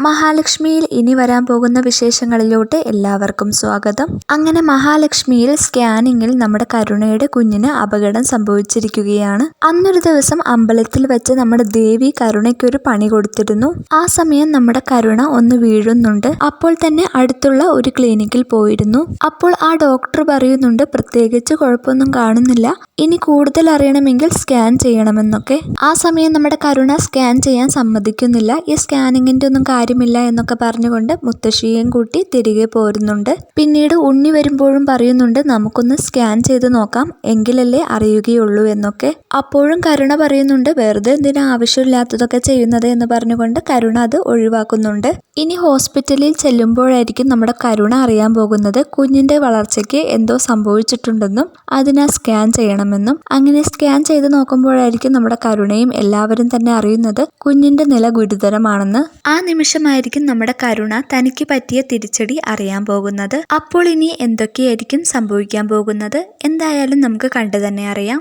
മഹാലക്ഷ്മിയിൽ ഇനി വരാൻ പോകുന്ന വിശേഷങ്ങളിലോട്ട് എല്ലാവർക്കും സ്വാഗതം. അങ്ങനെ മഹാലക്ഷ്മിയിൽ സ്കാനിങ്ങിൽ നമ്മുടെ കരുണയുടെ കുഞ്ഞിന് അപകടം സംഭവിച്ചിരിക്കുകയാണ്. അന്നൊരു ദിവസം അമ്പലത്തിൽ വെച്ച് നമ്മുടെ ദേവി കരുണയ്ക്കൊരു പണി കൊടുത്തിരുന്നു. ആ സമയം നമ്മുടെ കരുണ ഒന്ന് വീഴുന്നുണ്ട്. അപ്പോൾ തന്നെ അടുത്തുള്ള ഒരു ക്ലിനിക്കിൽ പോയിരുന്നു. അപ്പോൾ ആ ഡോക്ടർ പറയുന്നുണ്ട്, പ്രത്യേകിച്ച് കുഴപ്പമൊന്നും കാണുന്നില്ല, ഇനി കൂടുതൽ അറിയണമെങ്കിൽ സ്കാൻ ചെയ്യണമെന്നൊക്കെ. ആ സമയം നമ്മുടെ കരുണ സ്കാൻ ചെയ്യാൻ സമ്മതിക്കുന്നില്ല. ഈ സ്കാനിങ്ങിന്റെ ഒന്നും കാര്യമില്ല എന്നൊക്കെ പറഞ്ഞുകൊണ്ട് മുത്തശ്ശിയെയും കൂട്ടി തിരികെ പോരുന്നുണ്ട്. പിന്നീട് ഉണ്ണി വരുമ്പോഴും പറയുന്നുണ്ട്, നമുക്കൊന്ന് സ്കാൻ ചെയ്ത് നോക്കാം, എങ്കിലല്ലേ അറിയുകയുള്ളൂ എന്നൊക്കെ. അപ്പോഴും കരുണ പറയുന്നുണ്ട്, വെറുതെ എന്തിനാ ആവശ്യമില്ലാത്തതൊക്കെ ചെയ്യുന്നത് എന്ന് പറഞ്ഞുകൊണ്ട് കരുണ അത് ഒഴിവാക്കുന്നുണ്ട്. ഇനി ഹോസ്പിറ്റലിൽ ചെല്ലുമ്പോഴായിരിക്കും നമ്മുടെ കരുണ അറിയാൻ പോകുന്നത് കുഞ്ഞിന്റെ വളർച്ചയ്ക്ക് എന്തോ സംഭവിച്ചിട്ടുണ്ടെന്നും അതിനാ സ്കാൻ ചെയ്യണമെന്നും. അങ്ങനെ സ്കാൻ ചെയ്ത് നോക്കുമ്പോഴായിരിക്കും നമ്മുടെ കരുണയും എല്ലാവരും തന്നെ അറിയുന്നത് കുഞ്ഞിന്റെ നില ഗുരുതരമാണെന്ന്. ആ നിമിഷമായിരിക്കും നമ്മുടെ കരുണ തനിക്ക് പറ്റിയ തിരിച്ചടി അറിയാൻ പോകുന്നത്. അപ്പോൾ ഇനി എന്തൊക്കെയായിരിക്കും സംഭവിക്കാൻ പോകുന്നത്? എന്തായാലും നമുക്ക് കണ്ടു തന്നെ അറിയാം.